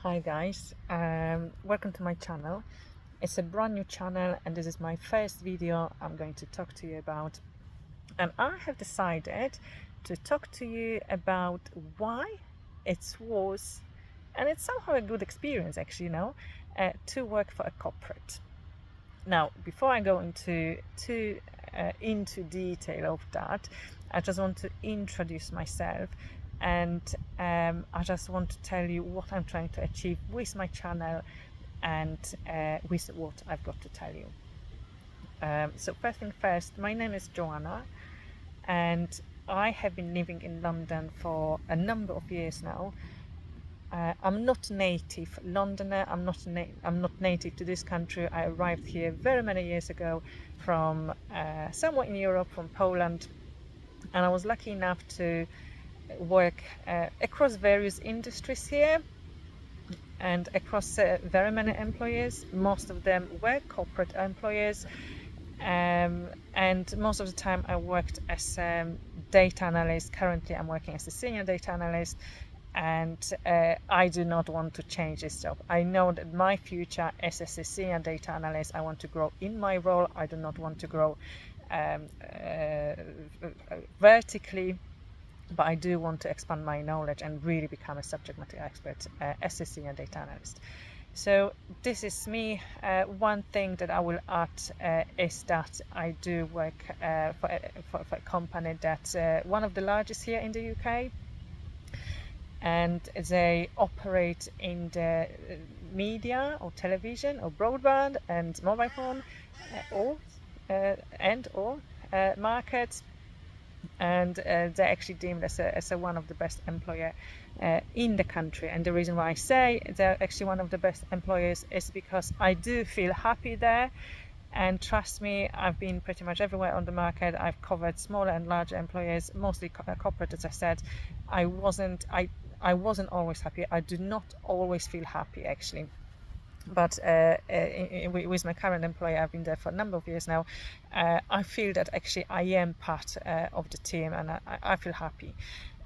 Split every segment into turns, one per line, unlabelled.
Hi guys, welcome to my channel. It's a brand new channel and this is my first video I'm going to talk to you about, and I have decided to talk to you about why it was, and it's somehow a good experience actually, to work for a corporate. Now, before I go into detail of that, I just want to introduce myself, and I just want to tell you what I'm trying to achieve with my channel and with what I've got to tell you. So first thing first, my name is Joanna, and I have been living in London for a number of years now. I'm not native Londoner. I'm not native to this country. I arrived here very many years ago from somewhere in Europe, from Poland, and I was lucky enough to work across various industries here and across very many employers. Most of them were corporate employers, and most of the time I worked as a data analyst. Currently I'm working as a senior data analyst, and I do not want to change this job. I know that my future as a senior data analyst, I want to grow in my role. I do not want to grow vertically, but I do want to expand my knowledge and really become a subject matter expert as a senior data analyst. So this is me. One thing that I will add is that I do work for a company that's one of the largest here in the UK, and they operate in the media or television or broadband and mobile phone or markets, and they're actually deemed as a one of the best employer in the country. And the reason why I say they're actually one of the best employers is because I do feel happy there. And trust me, I've been pretty much everywhere on the market. I've covered smaller and larger employers, mostly corporate, as I said. I wasn't always happy. I do not always feel happy, actually. But with my current employer, I've been there for a number of years now. I feel that actually I am part of the team, and I feel happy.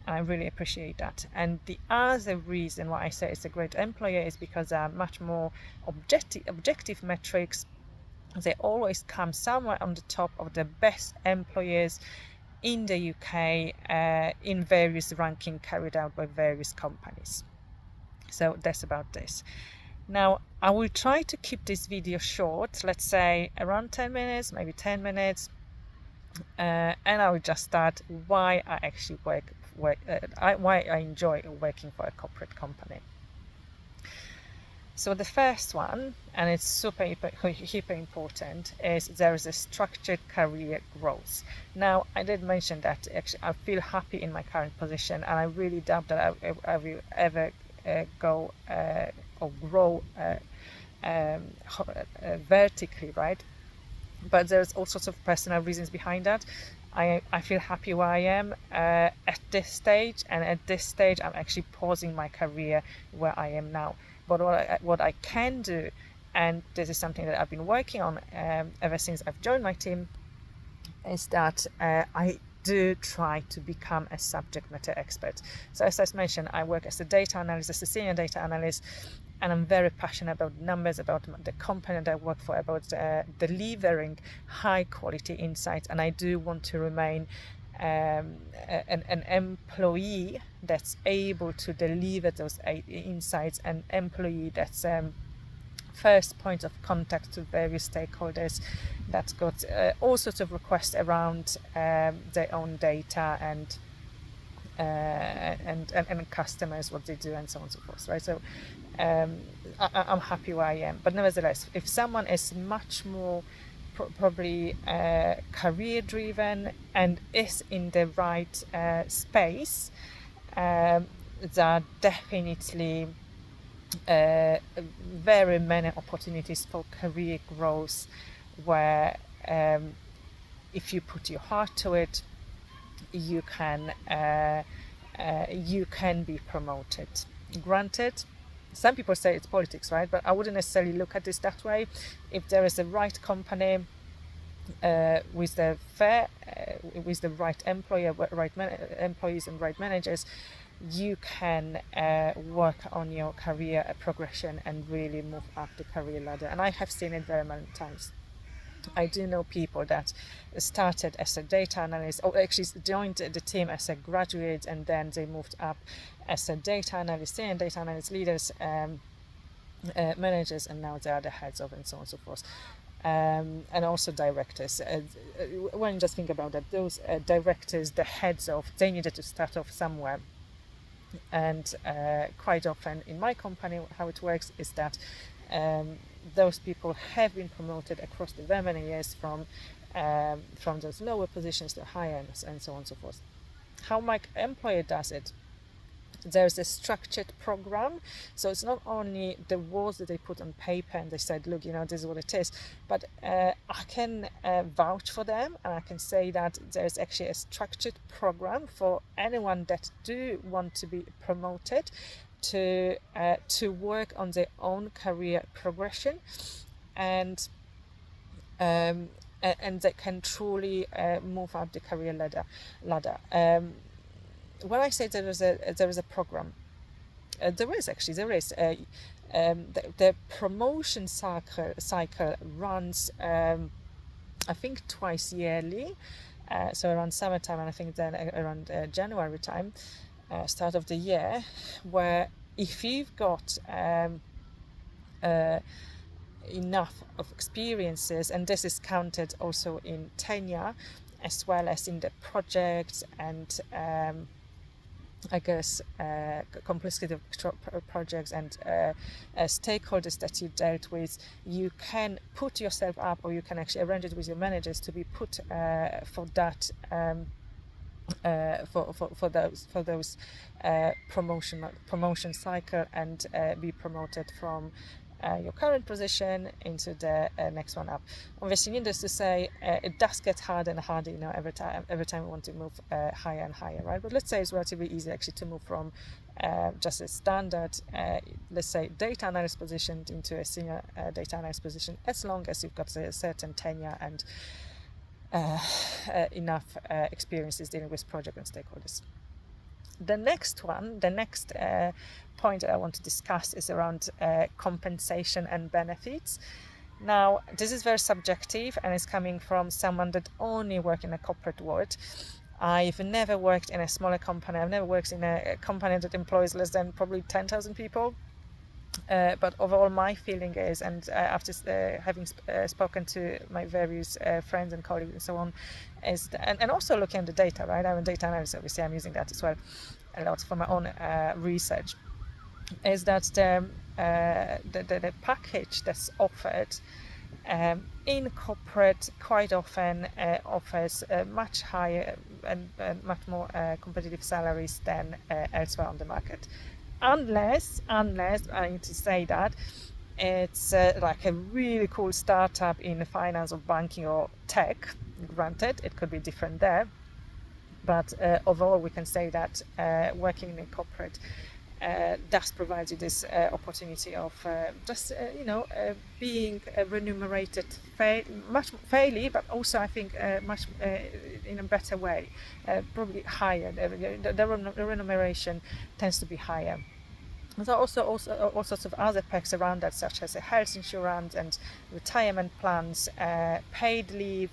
I really appreciate that. And the other reason why I say it's a great employer is because there are much more objective metrics. They always come somewhere on the top of the best employers in the UK in various rankings carried out by various companies. So that's about this. Now, I will try to keep this video short, let's say around 10 minutes, maybe 10 minutes, and I will just start why I actually why I enjoy working for a corporate company. So the first one, and it's super important, is there is a structured career growth. Now, I did mention that actually I feel happy in my current position, and I really doubt that I will ever go or grow vertically, right? But there's all sorts of personal reasons behind that. I feel happy where I am at this stage, and at this stage I'm actually pausing my career where I am now. But what I can do, and this is something that I've been working on ever since I've joined my team, is that I do try to become a subject matter expert. So as I mentioned, I work as a data analyst, as a senior data analyst, and I'm very passionate about numbers, about the company that I work for, about delivering high quality insights, and I do want to remain an employee that's able to deliver those insights, an employee that's first point of contact to various stakeholders, that's got all sorts of requests around their own data and customers, what they do, and so on and so forth, right? So I'm happy where I am, but nevertheless, if someone is much more probably career driven and is in the right space, there are definitely very many opportunities for career growth, where if you put your heart to it, you can be promoted. Granted, some people say it's politics, right? But I wouldn't necessarily look at this that way. If there is a right company with the right employer, right employees and right managers, you can work on your career progression and really move up the career ladder. And I have seen it very many times. I do know people that started as a data analyst, or actually joined the team as a graduate, and then they moved up as a data analyst and data analyst leaders, managers, and now they are the heads of, and so on and so forth. And also directors. When you just think about that, those directors, the heads of, they needed to start off somewhere. And quite often in my company, how it works is that those people have been promoted across the very many years from those lower positions to higher, and so on and so forth. How my employer does it, there's a structured program. So it's not only the words that they put on paper and they said, look, this is what it is, but I can vouch for them, and I can say that there's actually a structured program for anyone that do want to be promoted to work on their own career progression, and they can truly move up the career ladder. When I say there is a program, there is. The promotion cycle runs, I think, twice yearly, so around summertime, and I think then around January time, start of the year, where if you've got enough of experiences, and this is counted also in tenure as well as in the projects and I guess complexity of projects and stakeholders that you dealt with, you can put yourself up, or you can actually arrange it with your managers to be put for that for those promotion cycle, and be promoted from your current position into the next one up. Obviously, needless to say, it does get harder and harder, every time we want to move higher and higher, right? But let's say it's relatively easy actually to move from just a standard, let's say, data analyst position into a senior data analyst position, as long as you've got a certain tenure and enough experiences dealing with project and stakeholders. The next point I want to discuss is around compensation and benefits. Now, this is very subjective, and it's coming from someone that only works in a corporate world. I've never worked in a smaller company. I've never worked in a company that employs less than probably 10,000 people. But overall, my feeling is, and after having spoken to my various friends and colleagues and so on, is and also looking at the data, right? I'm a data analyst, obviously I'm using that as well a lot for my own research, is that the package that's offered in corporate quite often offers much higher and much more competitive salaries than elsewhere on the market. Unless I need to say that it's like a really cool startup in finance or banking or tech. Granted, it could be different there, but overall we can say that working in corporate does provide you this opportunity of being remunerated much fairly, but also I think much in a better way, probably higher. The remuneration tends to be higher. There are also all sorts of other perks around that, such as health insurance and retirement plans, paid leave.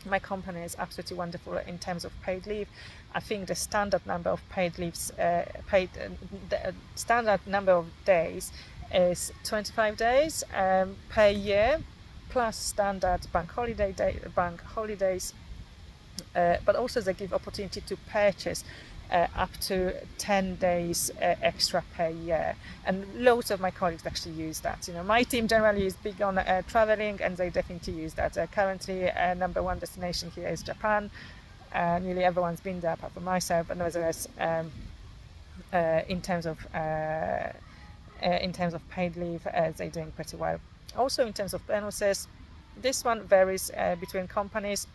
My company is absolutely wonderful in terms of paid leave. I think the standard number of paid leaves, the standard number of days is 25 days per year, plus standard bank holidays. But also they give opportunity to purchase up to 10 days extra per year, and loads of my colleagues actually use that. My team generally is big on traveling, and they definitely use that. Currently, number one destination here is Japan. Nearly everyone's been there apart from myself, but nevertheless, in terms of paid leave, they're doing pretty well. Also, in terms of bonuses, this one varies between companies.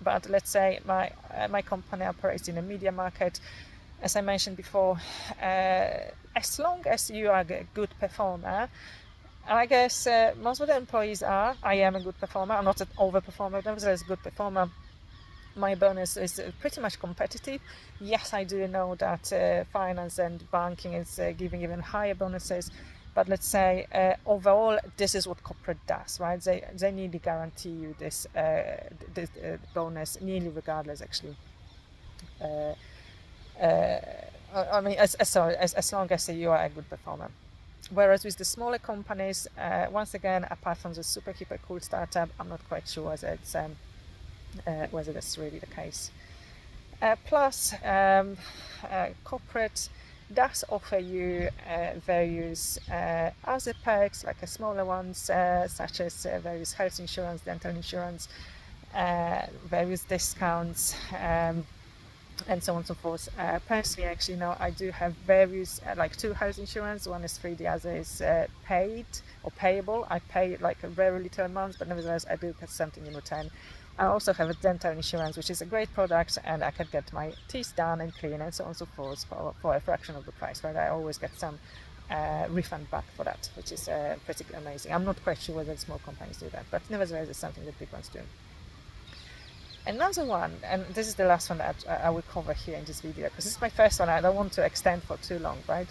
But let's say my company operates in a media market. As I mentioned before, as long as you are a good performer, and I guess most of the employees are, I am a good performer, I'm not an overperformer, but nevertheless a good performer, my bonus is pretty much competitive. Yes, I do know that finance and banking is giving even higher bonuses, but let's say overall, this is what corporate does, right? They nearly guarantee you this bonus, nearly regardless, actually. I mean, as long as you are a good performer. Whereas with the smaller companies, once again, apart from the super hyper cool startup, I'm not quite sure whether that's really the case. Plus, corporate does offer you various other perks, like smaller ones, such as various health insurance, dental insurance, various discounts, and so on and so forth. Personally, actually, no, I do have various, like 2 health insurance. One is free, the other is paid or payable. I pay like a very little amount, but nevertheless, I do get something in return. I also have a dental insurance, which is a great product, and I can get my teeth done and clean and so on and so forth for a fraction of the price, right? I always get some refund back for that, which is pretty amazing. I'm not quite sure whether small companies do that, but nevertheless, it's something that big ones do. Another one, and this is the last one that I will cover here in this video, because this is my first one, I don't want to extend for too long, right?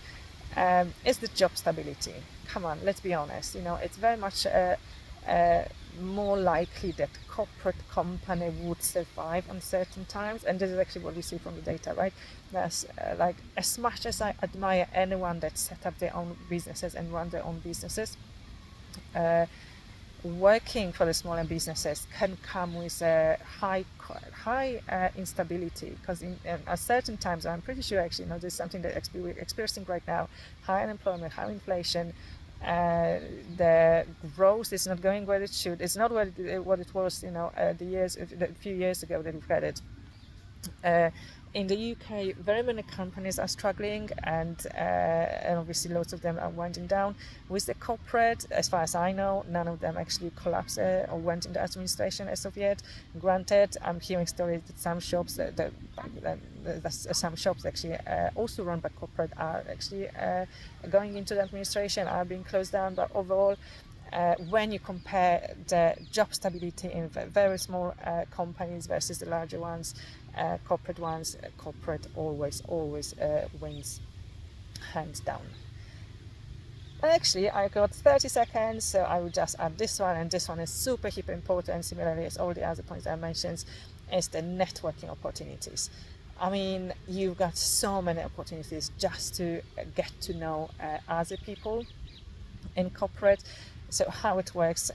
Is the job stability. Come on, let's be honest, it's very much more likely that corporate company would survive on certain times, and this is actually what we see from the data, right? There's like, as much as I admire anyone that set up their own businesses and run their own businesses, working for the smaller businesses can come with a high instability, because at certain times, I'm pretty sure actually, this is something that we're experiencing right now: high unemployment, high inflation. The growth is not going where it should. It's not what it was, a few years ago that we've had it. In the UK, very many companies are struggling, and obviously lots of them are winding down. With the corporate, as far as I know, none of them actually collapsed or went into administration as of yet. Granted, I'm hearing stories that some shops, some shops actually also run by corporate, are actually going into the administration, are being closed down. But overall, when you compare the job stability in very small companies versus the larger ones, corporate always wins, hands down. And actually, I got 30 seconds, so I will just add this one, and this one is super important, similarly as all the other points I mentioned, is the networking opportunities. I mean, you've got so many opportunities just to get to know other people in corporate. So how it works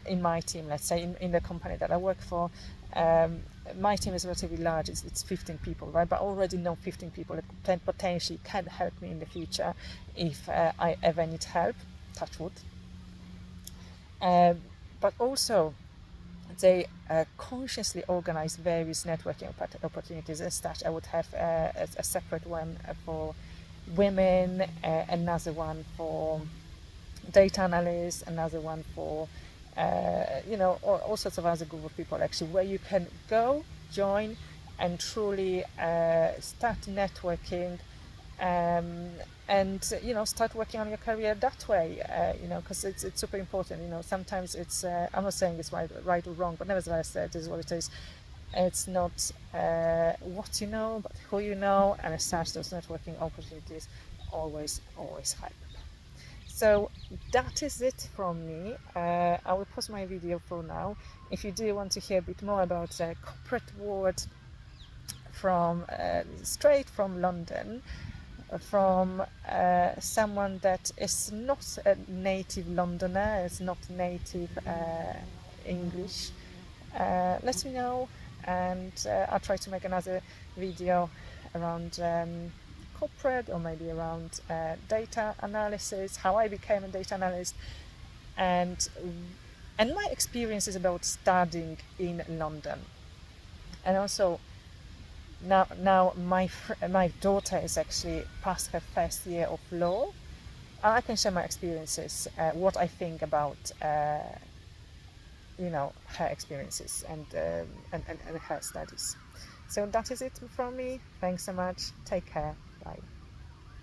in my team, let's say in the company that I work for, my team is relatively large. It's 15 people, right? But I already know 15 people that potentially can help me in the future if I ever need help. Touch wood. But also, they consciously organize various networking opportunities. As such, I would have a separate one for women, another one for data analysts, another one for all sorts of other group of people, actually, where you can go, join, and truly start networking, and start working on your career that way, because it's super important. Sometimes it's I'm not saying it's right or wrong, but nevertheless, this is what it is. It's not what you know, but who you know, and as such, those networking opportunities always help. So that is it from me. I will pause my video for now. If you do want to hear a bit more about the corporate world from straight from London, from someone that is not a native Londoner, is not native English, let me know, and I'll try to make another video around corporate, or maybe around data analysis, how I became a data analyst, and my experiences about studying in London. And also, now my daughter is actually past her first year of law, and I can share my experiences, what I think about her experiences and her studies. So that is it from me. Thanks so much. Take care. Bye.